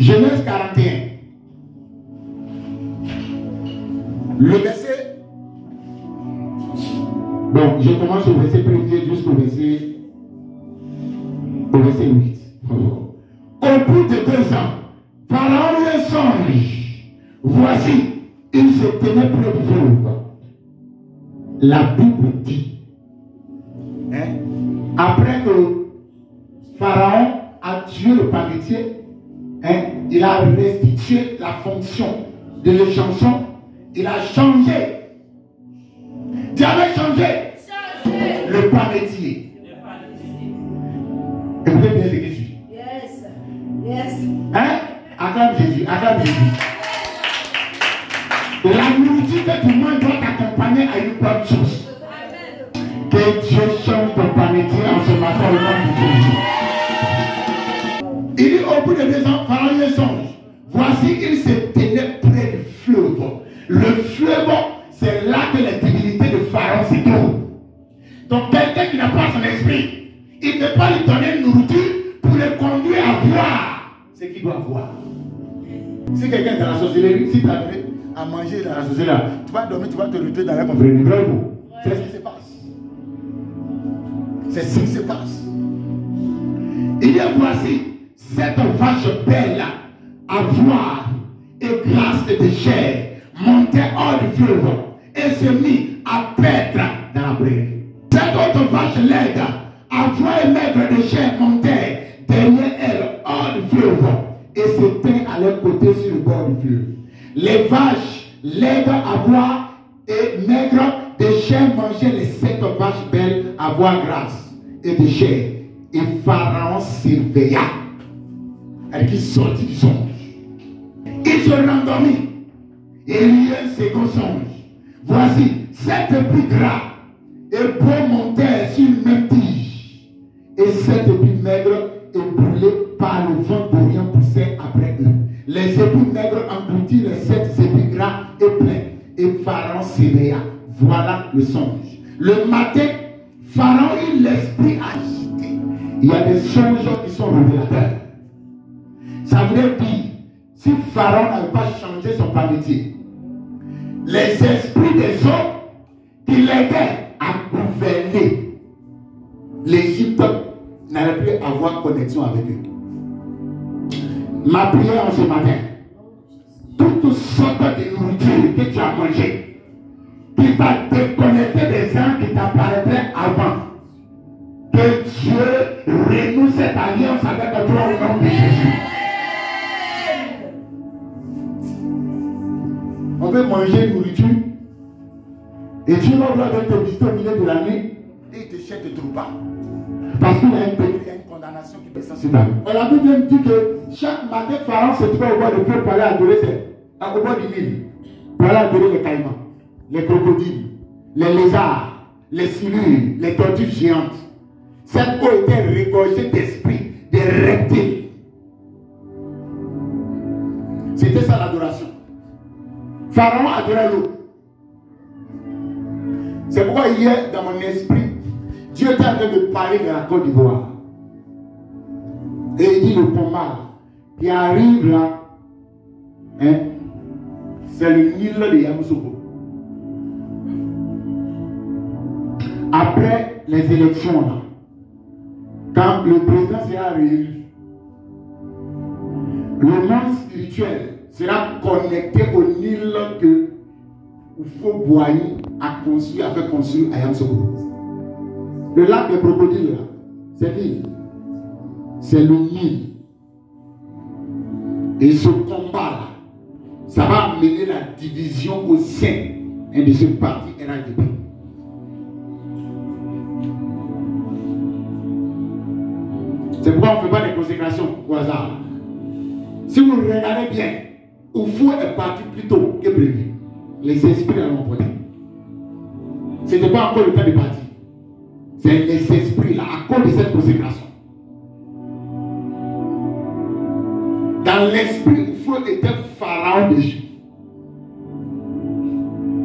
Genèse 41. Le verset. Bon, je commence au verset 1er jusqu'au verset 8. Au bout de 2 ans, Pharaon eut un songe. Voici, il se tenait près du fleuve. La Bible dit, après que Pharaon a tué le panetier, il a restitué la fonction de l'échanson. Il a changé. Tu avais changé le panetier. Écoutez bien ce que je dis. Yes. Yes. Acclame Jésus. Acclame Jésus. La nourriture que tu manges doit t'accompagner à une bonne chose. Que Dieu change ton panetier en ce matin au nom de Jésus. Il dit au bout de 2 ans, Pharaon eut un songe. Voici, il se tenait près du fleuve. Le fleuve, c'est là que les divinités de Pharaon se trouvent. Donc quelqu'un qui n'a pas son esprit, il ne peut pas lui donner une nourriture pour le conduire à voir ce qu'il doit voir. Si quelqu'un est dans la sorcellerie, si tu as donné à manger dans la sorcellerie, tu vas dormir, tu vas te retrouver dans la confrérie. C'est ce qui se passe. C'est ce qui se passe. Il dit voici, cette vache belle à voir et grasse de chair montait hors du fleuve et se mit à paître dans la prairie. Cette autre vache laide à voix et maigre de chair montait derrière elle hors du fleuve et se tint à leur côté sur le bord du fleuve. Les vaches laides à voix et maigres de chair mangeaient les 7 vaches belles à voix grasse et de chair. Et Pharaon s'éveilla. Elle qui sortit du songe. Il se rendormit. Et il y eut un second songe. Voici, 7 épis gras et beaux montèrent sur une même tige. Et 7 épis maigres et brûlés par le vent d'Orient poussaient après eux. Les épis maigres engloutirent les 7 épis gras et pleins. Et Pharaon s'éveilla. Voilà le songe. Le matin, Pharaon eut l'esprit agité. Il y a des songes qui sont révélateurs. Ça veut dire, si Pharaon n'avait pas changé son panetier, les esprits des hommes qui l'aidaient à gouverner l'Égypte n'allaient plus avoir connexion avec eux. Ma prière en ce matin, toutes sortes de nourriture que tu as mangé, qui t'a déconnecté des gens qui t'apparaîtraient avant, que Dieu renoue cette alliance avec toi au nom de Jésus. On peut manger une nourriture et Dieu va vouloir te visiter au milieu de la nuit et il te jette de troupa. Parce qu'il y a une condamnation qui descend sur ta vie. La Bible dit que chaque matin, Pharaon se trouvait au bord du fleuve pour aller adorer au bord du Nil. Pour aller adorer les caïmans, les crocodiles, les lézards, les silures, les tortues géantes. Cette eau était regorgée d'esprits, de reptiles. C'était ça l'adoration. Pharaon adorait l'eau. C'est pourquoi hier, dans mon esprit, Dieu était en train de parler de la Côte d'Ivoire. Et il dit le combat qui arrive là, c'est le Nil de Yamoussoukro. Après les élections là, quand le président sera réélu, le monde spirituel sera connecté au Nil que Oufo Boigny a construit, a fait construire à Yamoussoukro. Le lac des crocodiles là, c'est l'île. C'est le Nil. Et ce combat là, ça va amener la division au sein de ce parti RADP. C'est pourquoi on ne fait pas des consécrations au hasard. Si vous regardez bien, Oufo est parti plus tôt que prévu. Les esprits l'ont emporté. Ce n'était pas encore le temps de partir. C'est les esprits là, à cause de cette consécration. Dans l'esprit, Oufo était pharaon d'Égypte.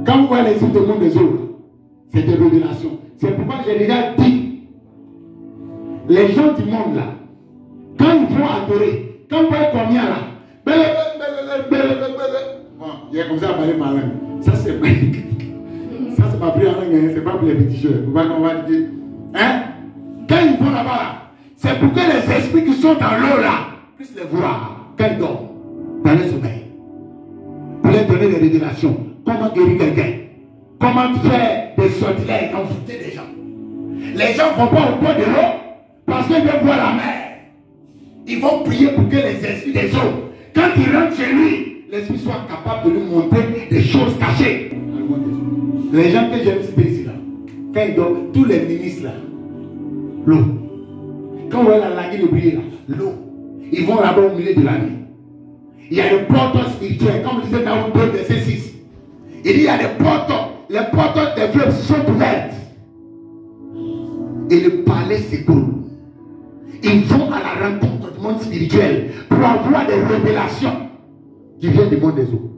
Quand vous voyez les signes de monde des autres, c'est des révélations. C'est pourquoi j'ai déjà dit, les gens du monde là, quand ils vont adorer, quand vous voyez combien là, il a commencé à parler ma langue. Ça, c'est pas pris en langue, c'est pas pour les petits jeux. On va dire. Hein? Quand ils vont là-bas, c'est pour que les esprits qui sont dans l'eau là puissent les voir quand ils dorment, dans le sommeil. Pour leur donner des révélations. Comment guérir quelqu'un? Comment faire des sortilèges, envoûter les gens? Les gens ne vont pas au bord de l'eau parce qu'ils veulent voir la mer. Ils vont prier pour que les esprits des eaux, quand ils rentrent chez lui, l'esprit soit capable de lui montrer des choses cachées. Les gens que j'aime citer ici là, quand ils dorment, tous les ministres là, l'eau. Quand on voit la lagune briller là, l'eau. Ils vont là-bas au milieu de la nuit. Il y a des portes spirituels, comme je disais dans le 2 verset 6. Il dit il y a des portes, les portes des fleuves sont ouvertes. Et le palais s'écoule. Ils vont à la rencontre du monde spirituel pour avoir des révélations qui viennent du monde des eaux.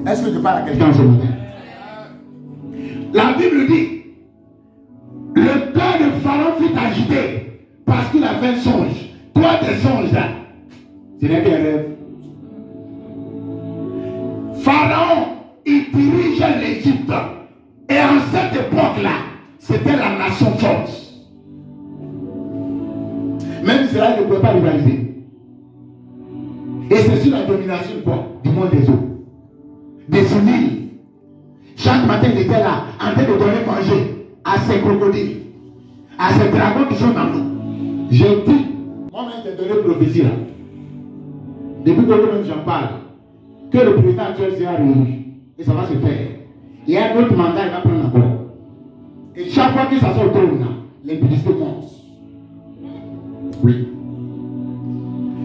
Est-ce que je parle à quelqu'un ce matin? La Bible dit, le cœur de Pharaon fut agité parce qu'il a fait un songe. Toi, tes songes là, ce n'est qu'un rêve. Pharaon, il dirige l'Égypte. Et en cette époque-là, c'était la nation forte. Même Israël ne pouvait pas rivaliser. Et c'est sur la domination quoi? Du monde des eaux. Des Nil. Chaque matin, il était là, en train de donner manger à ces crocodiles, à ces dragons qui sont dans l'eau. J'ai dit, moi-même, j'ai donné prophétie là. Depuis que j'en parle, que le président actuel sera réélu. Et ça va se faire. Il y a un autre mandat, il va prendre encore. Et chaque fois que ça sort au trône, l'impudicité monte. Oui.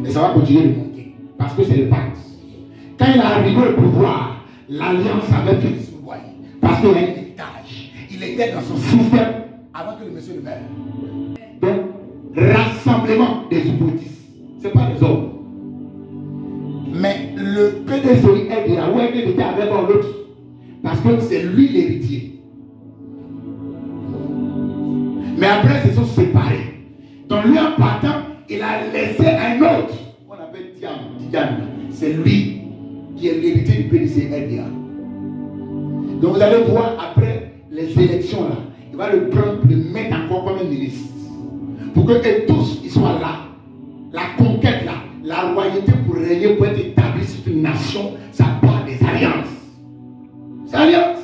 Et ça va continuer de monter. Parce que c'est le pacte. Quand il est arrivé au pouvoir, l'alliance avait fait ce foyer. Parce qu'il a un héritage. Il était dans son système avant que le monsieur le meure. Donc, rassemblement des hypothèses. Ce n'est pas les hommes. Mais le PDCI est de la web qui était avec l'autre. Parce que c'est lui l'héritier. Mais après, ils se sont séparés. Donc lui, en partant, il a laissé un autre. On appelle Tidiane. C'est lui qui est l'héritier du PDC LDA. Donc vous allez voir après les élections là, il va le prendre pour le mettre encore comme un ministre. Pour que tous ils soient là. La conquête là, la royauté pour régner, pour être établie sur une nation, ça part des alliances. C'est alliance.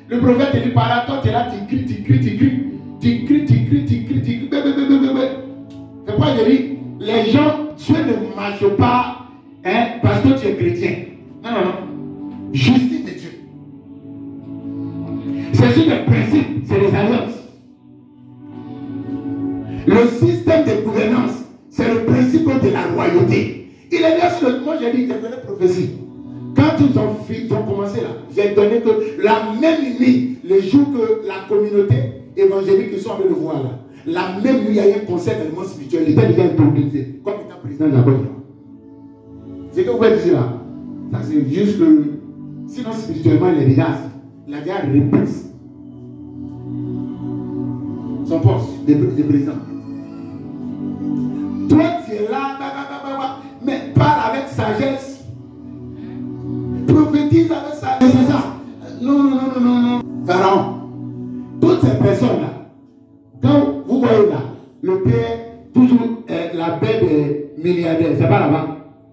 Le prophète dit par là, toi tu es là, tu cries. C'est pourquoi je dis, les gens, Dieu ne marche pas parce que tu es chrétien. Non. Justice de Dieu. C'est sur les principes, c'est les alliances. Le système de gouvernance, c'est le principe de la royauté. Il est bien sur le. Moi j'ai dit, j'ai donné prophétie. Quand ils ont commencé là, j'ai donné que la même nuit, le jour que la communauté évangélique qui sont en train de voir là, la même nuit, il y a eu un conseil de monde spirituel. Il était déjà organisé comme étant président de la Côte d'Ivoire. C'est ce que vous voyez ici là. Ça c'est juste que, sinon spirituellement, il est déjà assis. Il a déjà repris son poste de président. Toi, tu es là, mais parle avec sagesse. Prophétise avec sagesse. C'est ça. Non. Pharaon. Toutes ces personnes-là, quand vous voyez là, le père, toujours la baie des milliardaires, c'est pas là-bas.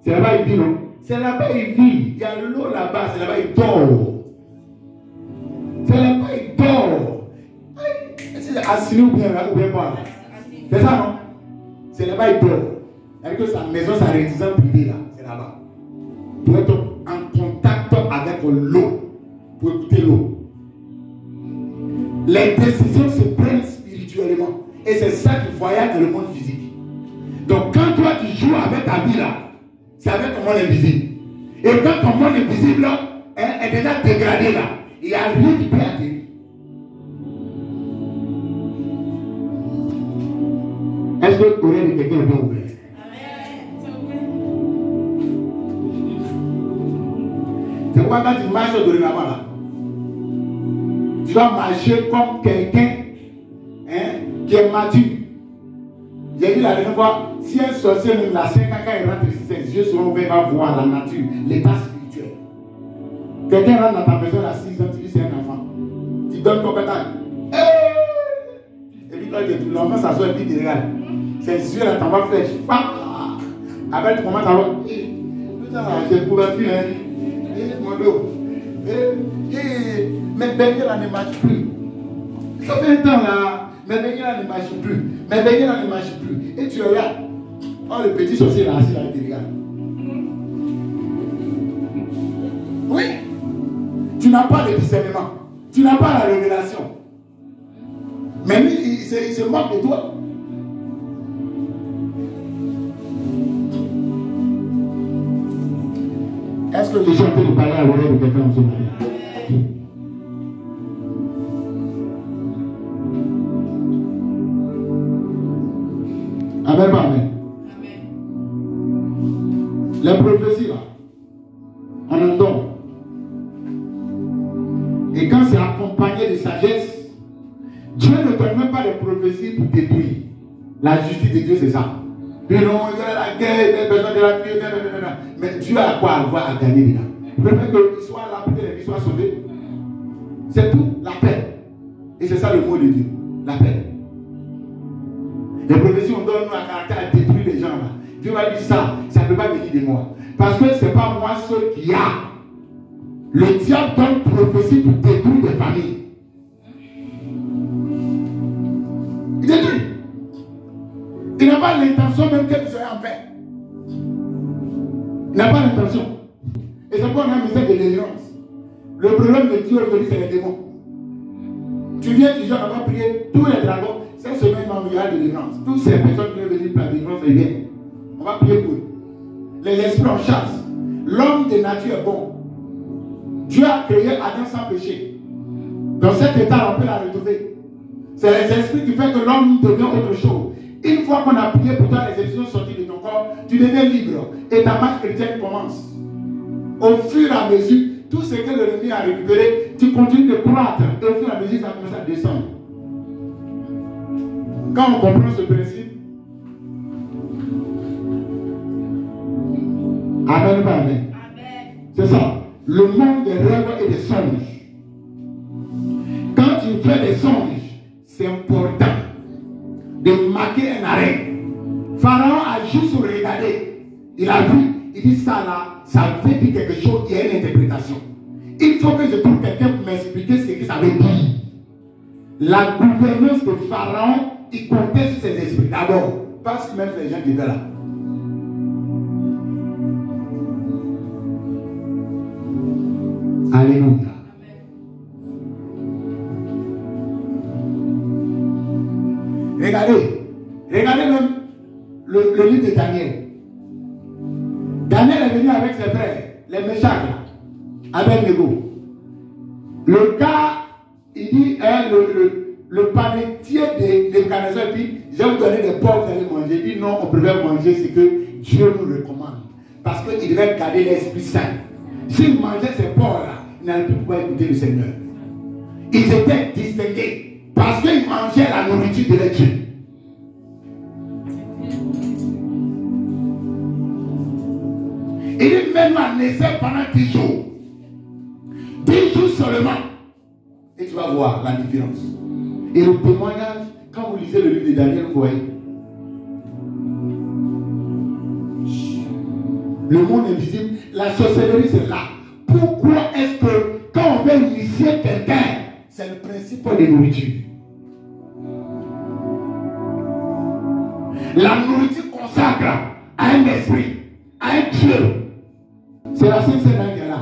C'est là-bas il vit, non? C'est là-bas il vit. Il y a l'eau là-bas, c'est là-bas il dort. C'est là-bas il dort. C'est assis ou bien là, ou bien pas là. C'est ça, non? C'est là-bas il dort. C'est-à-dire que sa maison, sa résidence privée là, c'est là-bas. Pour être en contact avec l'eau, pour écouter l'eau. Les décisions se prennent spirituellement. Et c'est ça qui voyage dans le monde physique. Donc quand toi tu joues avec ta vie là, c'est avec ton monde invisible. Et quand ton monde invisible là, est déjà dégradé là, il n'y a rien qui peut atterrir. Est-ce que le courrier de quelqu'un est bien ouvert? C'est pourquoi quand tu marches au dorénavant là, tu dois marcher comme quelqu'un qui est mature. J'ai dit la dernière fois, si un sorcier même la 5 ans, quand il rentre ici, ses yeux seront ouverts, il va voir la nature, l'état spirituel. Quelqu'un rentre dans ta maison à 6 ans, tu dis c'est un enfant. Tu donnes ton pétale. Et puis quand l'enfant s'assoit et puis il regarde. Ses yeux là, t'en vas flèche. Après tu commences à voir. Putain, j'ai couverture, hein. Mon dos. Mes beignets là ne marchent plus. Ça fait un temps là. Mes beignets là ne marchent plus. Mes beignets là ne marchent plus. Et tu es là. Oh, le petit sorcier là, assis là, il te regarde. Oui. Tu n'as pas le discernement. Tu n'as pas la révélation. Mais lui, il se moque de toi. Est-ce que je suis en train de parler à l'oreille de quelqu'un en ce moment? Amen, amen. Les prophéties là, on en donne. Et quand c'est accompagné de sagesse, Dieu ne donne même pas les prophéties pour détruire. La justice de Dieu, c'est ça. Mais non, il y a la guerre, il y a besoin de la tuer, mais Dieu a quoi avoir à gagner dedans. Il préfère qu'il soit là pour que les vies soient sauvées. C'est tout, la paix. Et c'est ça le mot de Dieu, la paix. Les prophéties, on donne un caractère à détruire les gens là. Dieu va dire ça, ça ne peut pas venir de moi. Parce que ce n'est pas moi seul qui a. Le diable donne prophétie pour détruire des familles. Il détruit. Il n'a pas l'intention même que vous soyez en paix. Il n'a pas l'intention. Et c'est pourquoi on a un message de délivrance. Le problème de Dieu aujourd'hui, c'est les démons. Tu viens, tu viens, on va prier tous les dragons. Cette semaine, il y a de délivrance. Toutes ces personnes qui veulent venir pour la délivrance, elles viennent. On va prier pour eux. Les esprits en chasse. L'homme de nature est bon. Dieu a créé Adam sans péché. Dans cet état, on peut la retrouver. C'est les esprits qui font que l'homme devient autre chose. Une fois qu'on a prié pour toi, les esprits sont sortis de ton corps, tu deviens libre. Et ta marche chrétienne commence. Au fur et à mesure, tout ce que l'ennemi a récupéré, tu continues de croître. Et au fur et à mesure, ça commence à descendre. Quand on comprend ce principe, amen, amen. C'est ça. Le monde des rêves et des songes. Quand tu fais des songes, c'est important de marquer un arrêt. Pharaon a juste regardé. Il a vu. Il dit ça là, ça veut dire quelque chose. Il y a une interprétation. Il faut que je trouve quelqu'un pour m'expliquer ce que ça veut dire. La gouvernance de Pharaon, il comptait sur ses esprits. D'abord, parce que même les gens qui étaient là. Alléluia. Regardez même le livre de Daniel. Daniel est venu avec ses frères, les Méchaks, avec Nego. Le gars, il dit, le panetier de Nebuchadnezzar dit, je vais vous donner des porcs, vous allez manger. Il dit non, on préfère manger ce que Dieu nous recommande. Parce qu'il devait garder l'Esprit Saint. S'il mangeait ces porcs-là, il n'allait plus pouvoir écouter le Seigneur. Ils étaient distingués parce qu'ils mangeaient la nourriture de Dieu. Il dit maintenant, n'essaie pendant 10 jours. 10 jours seulement. Et tu vas voir la différence. Et le témoignage, quand vous lisez le livre de Daniel, vous voyez. Le monde invisible, la sorcellerie, c'est là. Pourquoi est-ce que quand on veut initier quelqu'un, c'est le principe de nourriture. La nourriture consacre à un esprit, à un Dieu. C'est la Sainte Seine qui est là.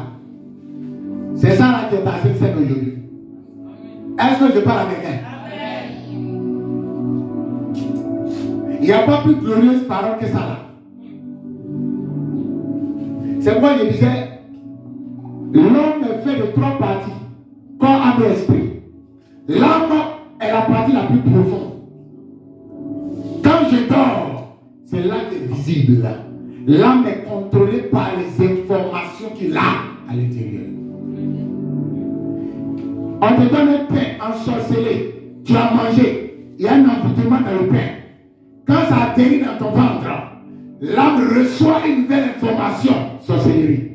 C'est ça là qui est la Sainte Seine aujourd'hui. Est-ce que je parle à quelqu'un? Il n'y a pas plus glorieuse parole que ça là. C'est pourquoi je disais, l'homme est fait de 3 parties, corps, âme et esprit. L'âme est la partie la plus profonde. Quand je dors, c'est là qui est visible. L'âme est contrôlée par les informations qu'il a à l'intérieur. On te donne un pain ensorcelé, tu as mangé, il y a un envoûtement dans le pain. Quand ça atterrit dans ton ventre, l'âme reçoit une nouvelle information, sorcellerie.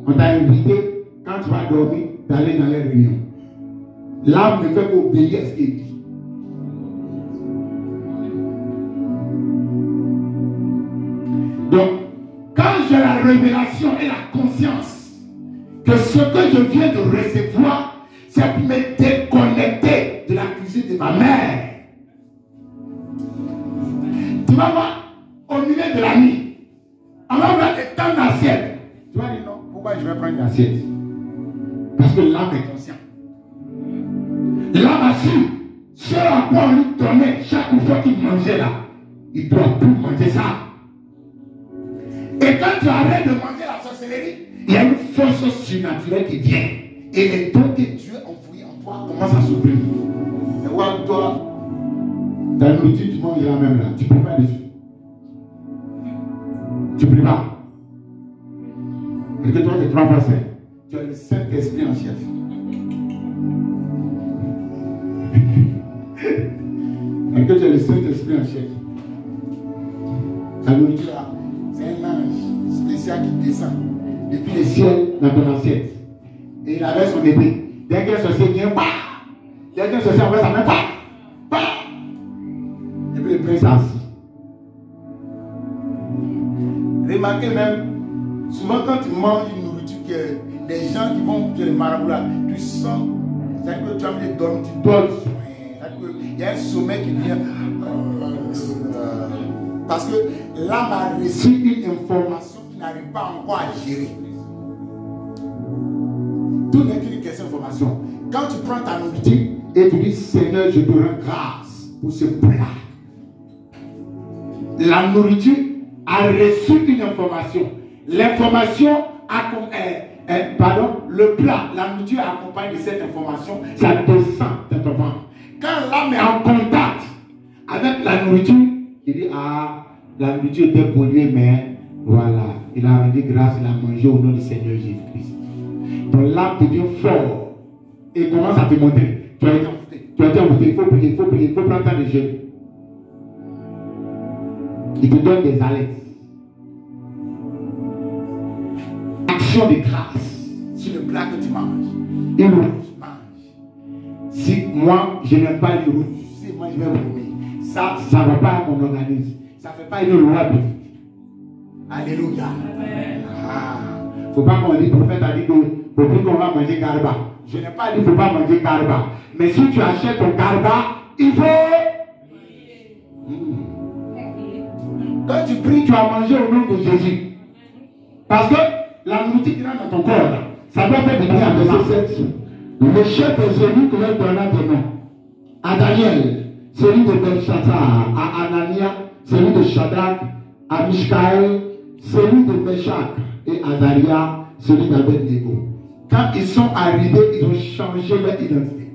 On t'a invité, quand tu vas dormir, d'aller dans les réunions. L'âme ne fait qu'obéir à ce qu'il dit. Donc, quand j'ai la révélation et la conscience que ce que je viens de recevoir, c'est pour me déconnecter de la cuisine de ma mère. Tu vas voir, au milieu de la nuit, on va voir des temps d'assiette. Tu vas dire non, pourquoi je vais prendre une assiette? Parce que l'âme est consciente. L'âme a su ce à quoi on lui donnait chaque fois qu'il mangeait là. Il ne doit plus manger ça. Et quand tu arrêtes de manger la sorcellerie, il y a une force surnaturelle qui vient. Et les dons que Dieu a envoyés en toi commencent à s'ouvrir. Et voilà, toi, ta nourriture, tu manges la même là. Tu ne pries pas dessus. Tu ne pries pas. Et que toi, tu es 3 fois 5. Tu as le Saint-Esprit en chef. Et que tu as le Saint-Esprit en chef. Ta nourriture là, c'est un ange spécial qui descend depuis le ciel dans ton assiette. Et il avait son épée. Dès qu'un sorcier vient, bah! Dès qu'un sorcier envoie sa main, bah! Bah! Et puis le prince assis. Remarquez même, souvent quand tu manges une nourriture, que les gens qui vont faire le marabout là, tu sens, c'est-à-dire que tu as envie de dormir, tu dors. Il y a un sommeil qui vient. Parce que l'âme a reçu une information qui n'arrive pas encore à gérer. Tout n'est qu'une question d'information. Quand tu prends ta nourriture et tu dis Seigneur, je te rends grâce pour ce plat. La nourriture a reçu une information. L'information le plat, la nourriture accompagne de cette information, ça descend dans ton ventre. Quand l'âme est en contact avec la nourriture, il dit ah, la nourriture était polluée, mais voilà, il a rendu grâce, il a mangé au nom du Seigneur Jésus-Christ. Donc l'âme devient fort et commence à te montrer. Tu as été envoûté, il faut prier, il faut prier, il faut prendre temps de jeûne. Il te donne des alertes. Action de grâce sur le plat que tu manges. Et le rouge mange. Si moi je n'aime pas le rouge, si moi je vais vomir, ça ne va pas à mon organisme. Ça ne fait pas une loi petite. Alléluia. Il ne faut pas qu'on dise, le prophète a dit que pour qu'on va manger garba. Je n'ai pas dit qu'il ne faut pas manger garba. Mais si tu achètes ton garba, il faut. Quand tu pries, tu vas manger au nom de Jésus. Parce que la nourriture qui rentre dans ton corps, ça doit faire des bien à le chef des eunuques leur donna des noms. À Daniel, celui de Belshazzar, à Anania, celui de Shadrach, à Mishkaël, celui de Meshach, et à Daria, celui d'Abednego. Quand ils sont arrivés, ils ont changé leur identité.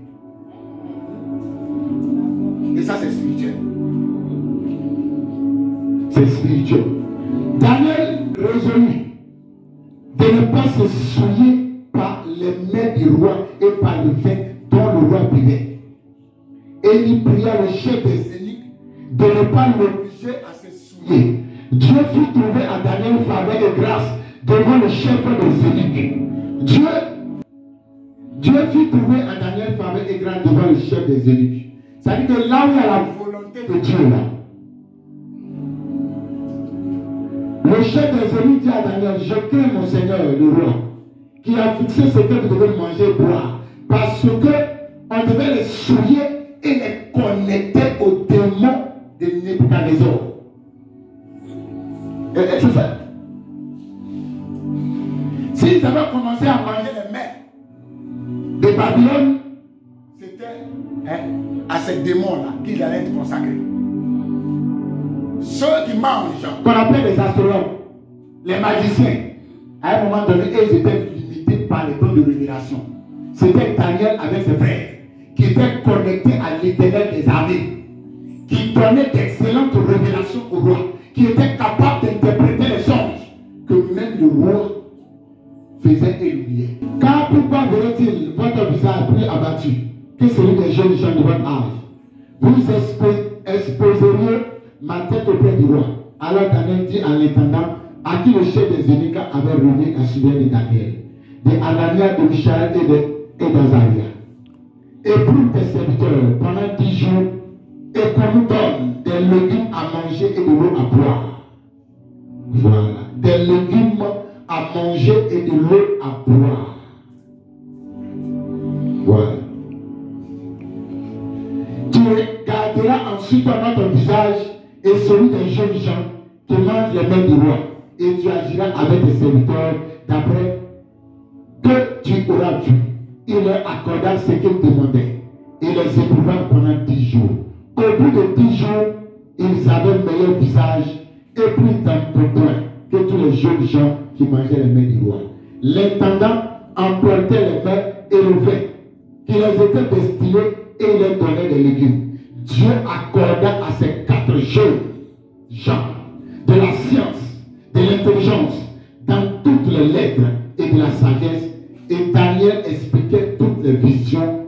Et ça, c'est spirituel. C'est spirituel. Daniel résolut de ne pas se souiller par les mains du roi et par le vin dont le roi buvait. Et il pria le chef des eunuques de ne pas l'obliger à se souiller. Dieu fit trouver à Daniel faveur et grâce devant le chef des eunuques. Dieu fit trouver à Daniel faveur et grâce devant le chef des eunuques. C'est-à-dire que là où il y a la volonté de Dieu, là, le chef des eunuques dit à Daniel, je crains mon Seigneur, le roi, qui a fixé ce que vous devez manger et boire, parce que on devait les souiller et les connecter aux démons de Nebuchadnezzar. Et c'est ça. S'ils avaient commencé à manger les mères de Babylone, c'était à ces démons-là qu'ils allaient être consacrés. Ceux qui mangent, qu'on appelle les astrologues, les magiciens, à un moment donné, ils étaient limités par les dons de révélation. C'était Daniel avec ses frères, qui étaient connectés à l'Éternel des armées, qui donnaient d'excellentes révélations au roi, qui étaient capables d'interpréter les songes que même le roi faisait et oubliait. Car pourquoi verrait-il votre visage plus abattu que celui des jeunes gens de votre âge? Vous exposeriez ma tête auprès du roi. Alors Daniel dit en l'intendant, à qui le chef des eunuques avait remis la souvenir de Daniel, de Anania, de Michaël et d'Azaria. Et pour tes serviteurs pendant 10 jours, et qu'on nous donne des légumes à manger et de l'eau à boire. Voilà, des légumes à manger et de l'eau à boire. Voilà. Tu regarderas ensuite dans ton visage et celui des jeunes gens qui mangent les mains du roi. Et tu agiras avec tes serviteurs d'après que tu auras vu. Il leur accorda ce qu'ils demandaient. Et les éprouva pendant 10 jours. Au bout de 10 jours, ils avaient le meilleur visage et plus d'embonpoint que tous les jeunes gens qui mangeaient les mains du roi. L'intendant emportait les mains élevées qui les étaient destinées et il leur donnait des légumes. Dieu accorda à ces 4 jeunes gens de la science, de l'intelligence, dans toutes les lettres et de la sagesse. Et Daniel expliquait toutes les visions